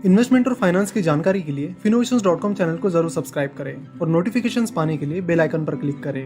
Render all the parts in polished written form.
Investment और finance की जानकारी के लिए Finnovations.com चैनल को जरूर सब्सक्राइब करें और नोटिफिकेशंस पाने के लिए बेल आइकन पर क्लिक करें।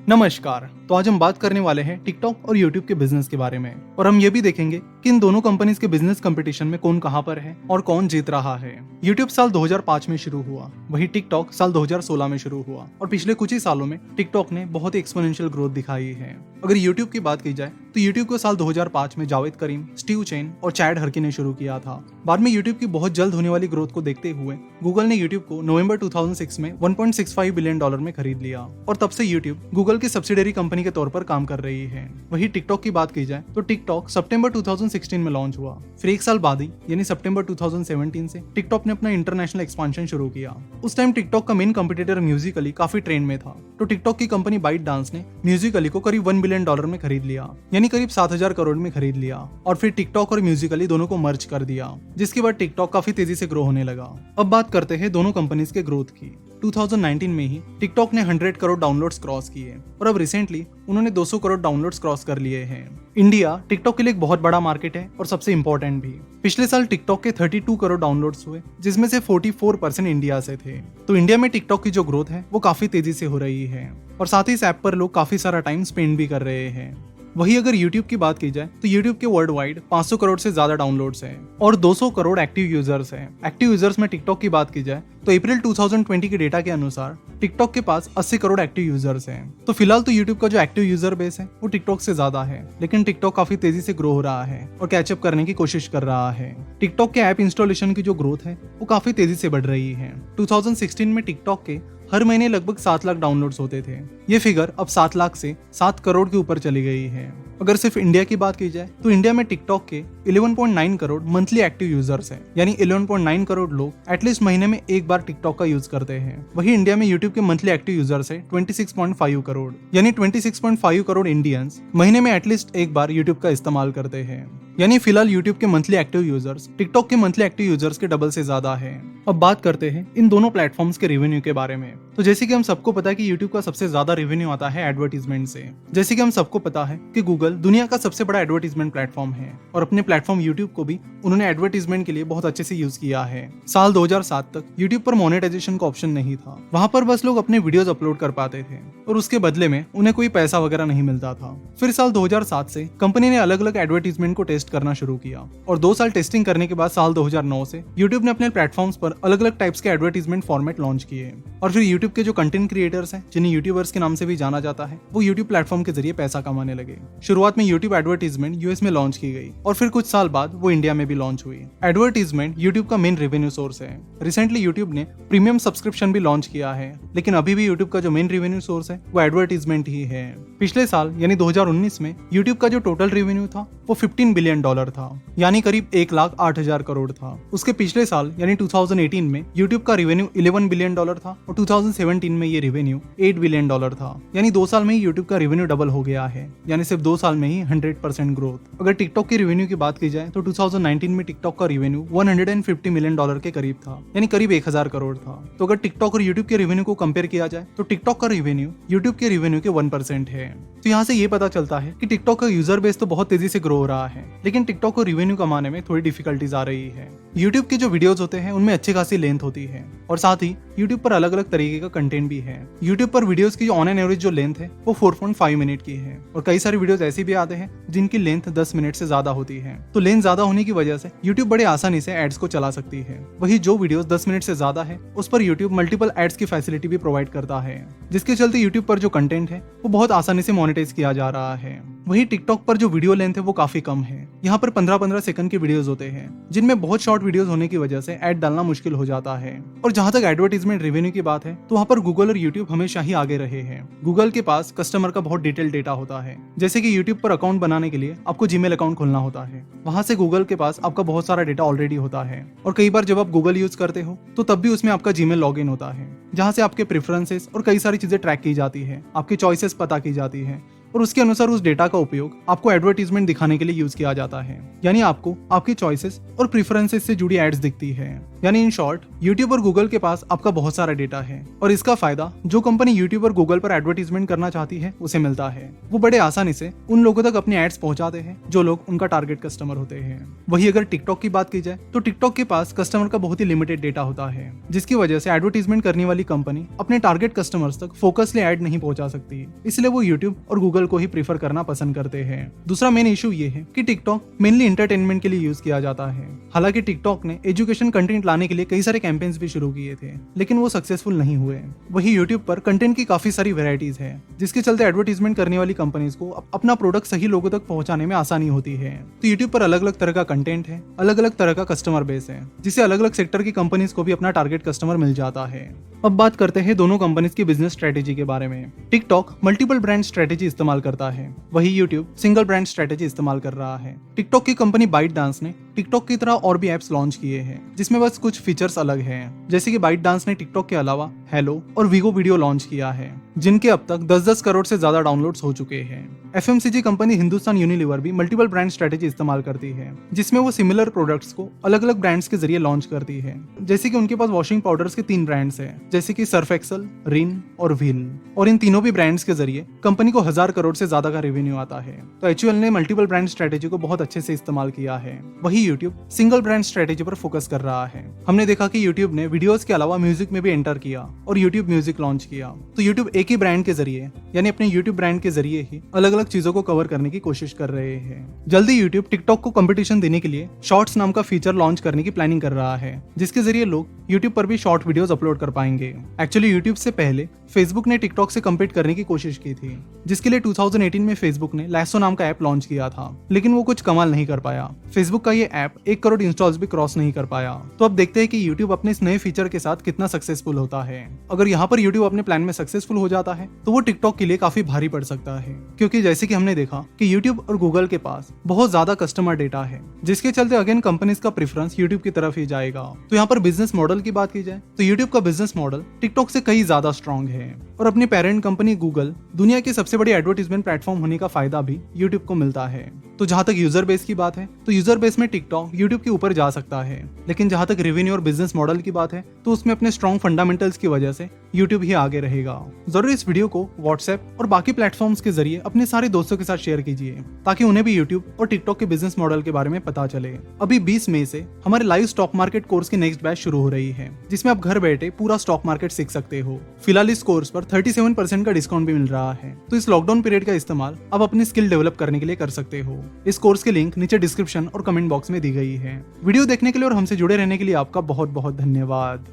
नमस्कार। तो आज हम बात करने वाले हैं टिकटॉक और यूट्यूब के बिजनेस के बारे में और हम ये भी देखेंगे कि इन दोनों कंपनीज के बिजनेस कंपटीशन में कौन कहां पर है और कौन जीत रहा है। यूट्यूब साल 2005 में शुरू हुआ, वही टिकटॉक साल 2016 में शुरू हुआ और पिछले कुछ ही सालों में टिकटॉक ने बहुत ही एक्सपोनेंशियल ग्रोथ दिखाई है। अगर यूट्यूब की बात की जाए तो यूट्यूब को साल 2005 में जावेद करीम, स्टीव चेन और चैड हर्की ने शुरू किया था। बाद में यूट्यूब की बहुत जल्द होने वाली ग्रोथ को देखते हुए गूगल ने यूट्यूब को नवंबर 2006 में $1.65 बिलियन में खरीद लिया और तब से यूट्यूब गूगल की सब्सिडरी कंपनी के तौर पर काम कर रही है। वही टिकटॉक की बात की जाए तो टिकटॉक सितंबर 2016 में लॉन्च हुआ। फिर एक साल बाद ही यानी सितंबर 2017 से टिकटॉक ने अपना इंटरनेशनल एक्सपांशन शुरू किया। उस टाइम टिकटॉक का मेन कंपटीटर म्यूजिकली काफी ट्रेंड में था, तो टिकटॉक की कंपनी बाइट डांस ने म्यूजिकली को करीब $1 बिलियन में खरीद लिया, यानी करीब 7,000 करोड़ में खरीद लिया और फिर टिकटॉक और म्यूजिकली दोनों को मर्ज कर दिया, जिसके बाद टिकटॉक काफी तेजी से ग्रो होने लगा। अब बात करते हैं दोनों कंपनीज के ग्रोथ की। 2019 में ही टिकटॉक ने 100 करोड़ डाउनलोड्स क्रॉस किए और अब रिसेंटली उन्होंने 200 करोड़ डाउनलोड्स क्रॉस कर लिए हैं। इंडिया टिकटॉक के लिए एक बहुत बड़ा मार्केट है और सबसे इंपॉर्टेंट भी। पिछले साल टिकटॉक के 32 करोड़ डाउनलोड्स हुए, जिसमें से 44% इंडिया से थे। तो इंडिया में टिकटॉक की जो ग्रोथ है वो काफी तेजी से हो रही है और साथ ही इस ऐप पर लोग काफी सारा टाइम स्पेंड भी कर रहे हैं। वही अगर YouTube की बात की जाए तो YouTube के वर्ल्ड वाइड 500 करोड़ से ज्यादा डाउनलोड्स हैं और 200 करोड़ एक्टिव यूजर्स हैं। एक्टिव यूजर्स में टिकटॉक की बात की जाए तो अप्रैल 2020 के डेटा के अनुसार टिकटॉक के पास 80 करोड़ एक्टिव यूजर्स हैं। तो फिलहाल तो YouTube का जो एक्टिव यूजर बेस है वो टिकटॉक से ज्यादा है, लेकिन टिकटॉक काफी तेजी से ग्रो हो रहा है और कैचअप करने की कोशिश कर रहा है। टिकटॉक के ऐप इंस्टॉलेशन की जो ग्रोथ है वो काफी तेजी से बढ़ रही है। 2016 में टिकटॉक के हर महीने लगभग 7 लाख डाउनलोड्स होते थे। ये फिगर अब 7 लाख से 7 करोड़ के ऊपर चली गई है। अगर सिर्फ इंडिया की बात की जाए तो इंडिया में टिकटॉक के 11.9 करोड़ मंथली एक्टिव यूजर्स हैं, यानी 11.9 करोड़ लोग एटलीस्ट महीने में एक बार टिकटॉक का यूज करते हैं। वही इंडिया में यूट्यूब के मंथली एक्टिव यूजर्स है 26.5 करोड़, यानी 26.5 करोड़ इंडियंस महीने में एटलीस्ट एक बार यूट्यूब का इस्तेमाल करते हैं। यानी फिलहाल यूट्यूब के मंथली एक्टिव यूजर्स टिकटॉक के मंथली एक्टिव यूजर्स के डबल से ज्यादा है। अब बात करते हैं इन दोनों प्लेटफॉर्म्स के रेवेन्यू के बारे में। तो जैसे कि हम सबको पता है कि यूट्यूब का सबसे ज्यादा रेवेन्यू आता है एडवर्टीजमेंट से। जैसे कि हम सबको पता है कि गूगल दुनिया का सबसे बड़ा एडवर्टीजमेंट प्लेटफॉर्म है और अपने प्लेटफॉर्म यूट्यूब को भी उन्होंने एडवर्टीजमेंट के लिए बहुत अच्छे से यूज किया है। साल 2007 तक यूट्यूब पर मोनेटाइजेशन का ऑप्शन नहीं था, वहां पर बस लोग अपने वीडियोस अपलोड कर पाते थे और उसके बदले में उन्हें कोई पैसा वगैरह नहीं मिलता था। फिर साल 2007 से कंपनी ने अलग अलग एडवर्टीजमेंट को टेस्ट करना शुरू किया और 2 साल टेस्टिंग करने के बाद साल 2009 से यूट्यूब ने अपने प्लेटफॉर्म्स पर अलग अलग टाइप्स के एडवर्टीजमेंट फॉर्मेट लॉन्च किए और फिर यूट्यूब के जो कंटेंट क्रिएटर्स हैं, जिन्हें यूट्यूबर्स के नाम से भी जाना जाता है, वो यूट्यूब प्लेटफॉर्म के जरिए पैसा कमाने लगे। शुरुआत में यूट्यूब एडवर्टीजमेंट यूएस में लॉन्च की गई और फिर कुछ साल बाद वो इंडिया में भी लॉन्च हुई। एडवर्टीजमेंट यूट्यूब का मेन रेवेन्यू सोर्स है। रिसेंटली यूट्यूब ने प्रीमियम सब्सक्रिप्शन भी लॉन्च किया है, लेकिन अभी भी यूट्यूब का जो मेन रेवेन्यू सोर्स है वो एडवर्टीजमेंट ही है। पिछले साल यानी 2019 में यूट्यूब का जो टोटल रेवेन्यू था वो $15 बिलियन था, यानी करीब 1,08,000 करोड़ था। उसके पिछले साल यानी 2018 में यूट्यूब का रेवेन्यू $11 बिलियन था और 2017 में ये रेवेन्यू $8 बिलियन था, यानी 2 साल में ही यूट्यूब का रेवेन्यू डबल हो गया है, यानी सिर्फ 2 साल में ही 100% ग्रोथ। अगर टिकटॉक के रेवेन्यू की बात की जाए तो 2019 में टिकटॉक का रेवेन्यू $150 मिलियन के करीब था, यानी करीब 1,000 करोड़ था। तो अगर टिकटॉक और यूट्यूब के रेवेन्यू को कंपेयर किया जाए तो टिकटॉक का रेवेन्यू यूट्यूब के रेवेन्यू के 1% है। तो यहाँ से ये पता चलता है कि टिकटॉक का यूजर बेस तो बहुत तेजी से ग्रो हो रहा है, लेकिन टिकटॉक को रेवेन्यू कमाने में थोड़ी डिफिकल्टीज आ रही है। यूट्यूब के जो वीडियोस होते हैं उनमें अच्छी खासी लेंथ होती है और साथ ही यूट्यूब पर अलग अलग तरीके का कंटेंट भी है। यूट्यूब पर वीडियोस की ऑन एन एवरेज जो लेंथ है वो 4.5 मिनट की है और कई सारे वीडियोस ऐसे भी आते हैं जिनकी लेंथ 10 मिनट से ज्यादा होती है। तो लेंथ ज्यादा होने की वजह से यूट्यूब बड़े आसानी से एड्स को चला सकती है। वही जो वीडियोस 10 मिनट से ज्यादा है उस पर यूट्यूब मल्टीपल एड्स की फैसिलिटी भी प्रोवाइड करता है, जिसके चलते यूट्यूब पर जो कंटेंट है वो बहुत आसानी से मोनेटाइज किया जा रहा है। वही टिकटॉक पर जो वीडियो लेंथ है वो काफी कम है। यहाँ पर 15-15 सेकंड के वीडियोस होते हैं, जिनमें बहुत शॉर्ट वीडियोस होने की वजह से ऐड डालना मुश्किल हो जाता है। और जहाँ तक एडवर्टीजमेंट रेवेन्यू की बात है तो वहाँ पर गूगल और यूट्यूब हमेशा ही आगे रहे हैं। गूगल के पास कस्टमर का बहुत डिटेल डेटा होता है, जैसे कि यूट्यूब पर अकाउंट बनाने के लिए आपको जीमेल अकाउंट खोलना होता है, वहां से गूगल के पास आपका बहुत सारा डेटा ऑलरेडी होता है और कई बार जब आप गूगल यूज करते हो तो तब भी उसमें आपका जीमेल लॉग इन होता है, जहाँ से आपके प्रेफरेंसेस और कई सारी चीजें ट्रैक की जाती है, आपकी चॉइसेस पता की जाती है और उसके अनुसार उस डेटा का उपयोग आपको एडवर्टीजमेंट दिखाने के लिए यूज किया जाता है। यानी आपको आपकी चॉइसेस और प्रेफरेंसेस से जुड़ी एड्स दिखती है। यानी इन शॉर्ट यूट्यूब और गूगल के पास आपका बहुत सारा डेटा है और इसका फायदा जो कंपनी यूट्यूब और गूगल पर एडवर्टीजमेंट करना चाहती है उसे मिलता है। वो बड़े आसानी से उन लोगों तक अपने एड्स पहुंचाते हैं जो लोग उनका टारगेट कस्टमर होते हैं। वही अगर टिकटॉक की बात की जाए तो टिकटॉक के पास कस्टमर का बहुत ही लिमिटेड डेटा होता है, जिसकी वजह से एडवर्टीजमेंट करने वाली कंपनी अपने टारगेट कस्टमर्स तक फोकसली ऐड नहीं पहुंचा सकती, इसलिए वो यूट्यूब और गूगल को ही प्रीफर करना पसंद करते हैं। दूसरा मेन इशू ये है कि टिकटॉक मेनली एंटरटेनमेंट के लिए यूज किया जाता है। हालांकि टिकटॉक ने एजुकेशन कंटेंट लाने के लिए कई सारे कैंपेन्स भी शुरू किए थे, लेकिन वो सक्सेसफुल नहीं हुए। वही यूट्यूब पर कंटेंट की काफी सारी वेराइटीज है, जिसके चलते एडवर्टीजमेंट करने वाली कंपनीज को अपना प्रोडक्ट सही लोगों तक पहुंचाने में आसानी होती है। तो यूट्यूब पर अलग अलग तरह का कंटेंट है, अलग अलग तरह का कस्टमर बेस है, जिससे अलग अलग सेक्टर की कंपनीज को भी अपना टारगेट कस्टमर मिल जाता है। अब बात करते हैं दोनों कंपनीज की बिजनेस स्ट्रेटेजी के बारे में। टिकटॉक मल्टीपल ब्रांड स्ट्रेटेजी इस्तेमाल करता है, वही यूट्यूब सिंगल ब्रांड स्ट्रेटेजी इस्तेमाल कर रहा है। टिकटॉक की कंपनी बाइट डांस ने टिकटॉक की तरह और भी एप्स लॉन्च किए हैं, जिसमें बस कुछ फीचर्स अलग हैं। जैसे कि बाइट डांस ने टिकटॉक के अलावा हेलो और वीगो वीडियो लॉन्च किया है, जिनके अब तक 10-10 करोड़ से ज्यादा डाउनलोड्स हो चुके हैं। एफएमसीजी कंपनी हिंदुस्तान यूनिलीवर भी मल्टीपल ब्रांड स्ट्रेटेजी इस्तेमाल करती है, जिसमें वो सिमिलर प्रोडक्ट्स को अलग अलग ब्रांड्स के जरिए लॉन्च करती है। जैसे कि उनके पास वॉशिंग पाउडर्स के 3 ब्रांड्स हैं, जैसे कि सर्फ एक्सल, रिन और व्हील, और इन तीनों भी ब्रांड्स के जरिए कंपनी को 1000 करोड़ से ज्यादा का रेवेन्यू आता है। तो एचयूएल ने मल्टीपल ब्रांड स्ट्रेटेजी को बहुत अच्छे से इस्तेमाल किया है। वही यूट्यूब सिंगल ब्रांड स्ट्रेटेजी पर फोकस कर रहा है। हमने देखा कि यूट्यूब ने वीडियोस के अलावा म्यूजिक में भी एंटर किया और यूट्यूब म्यूजिक लॉन्च किया। तो यूट्यूब एक ही ब्रांड के जरिए यानी अपने यूट्यूब ब्रांड के जरिए ही अलग अलग चीजों को कवर करने की कोशिश कर रहे हैं। जल्दी यूट्यूब टिकटॉक को कंपटीशन देने के लिए शॉर्ट्स नाम का फीचर लॉन्च करने की प्लानिंग कर रहा है, जिसके जरिए लोग यूट्यूब पर भी शॉर्ट वीडियोस अपलोड कर पाएंगे। एक्चुअली यूट्यूब से पहले फेसबुक ने टिकटॉक से कम्पीट करने की कोशिश की थी, जिसके लिए 2018 में फेसबुक ने लैसो नाम का ऐप लॉन्च किया था, लेकिन वो कुछ कमाल नहीं कर पाया। फेसबुक का ये ऐप 1 करोड़ इंस्टॉल्स भी क्रॉस नहीं कर पाया। तो अब देखते हैं कि यूट्यूब अपने इस नए फीचर के साथ कितना सक्सेसफुल होता है। अगर यहाँ पर यूट्यूब अपने प्लान में सक्सेसफुल हो जाता है तो वो टिकटॉक के लिए काफी भारी पड़ सकता है, क्योंकि जैसे कि हमने देखा कि यूट्यूब और गूगल के पास बहुत ज्यादा कस्टमर डेटा है, जिसके चलते अगेन कंपनीज का प्रेफरेंस यूट्यूब की तरफ ही जाएगा। तो यहाँ पर बिजनेस मॉडल की बात की जाए तो यूट्यूब का बिजनेस मॉडल टिकटॉक से कहीं ज्यादा स्ट्रॉन्ग है, और अपनी पेरेंट कंपनी गूगल दुनिया की सबसे बड़ी एडवर्टीजमेंट प्लेटफॉर्म होने का फायदा भी यूट्यूब को मिलता है। तो जहां तक यूजर बेस की बात है तो यूजर बेस में टिकटॉक यूट्यूब के ऊपर जा सकता है, लेकिन जहां तक रेवेन्यू और बिजनेस मॉडल की बात है तो उसमें अपने स्ट्रॉन्ग फंडामेंटल्स की वजह से यूट्यूब ही आगे रहेगा। जरूर इस वीडियो को व्हाट्सएप और बाकी प्लेटफॉर्म्स के जरिए अपने सारे दोस्तों के साथ शेयर कीजिए, ताकि उन्हें भी यूट्यूब और टिकटॉक के बिजनेस मॉडल के बारे में पता चले। अभी 20 मई से हमारे लाइव स्टॉक मार्केट कोर्स की नेक्स्ट बैच शुरू हो रही है, जिसमें आप घर बैठे पूरा स्टॉक मार्केट सीख सकते हो। फिलहाल इस कोर्स पर 37% का डिस्काउंट भी मिल रहा है, तो इस लॉकडाउन पीरियड का इस्तेमाल आप अपनी स्किल डेवलप करने के लिए कर सकते हो। इस कोर्स की लिंक नीचे डिस्क्रिप्शन और कमेंट बॉक्स में दी गई है। वीडियो देखने के लिए और हमसे जुड़े रहने के लिए आपका बहुत बहुत धन्यवाद।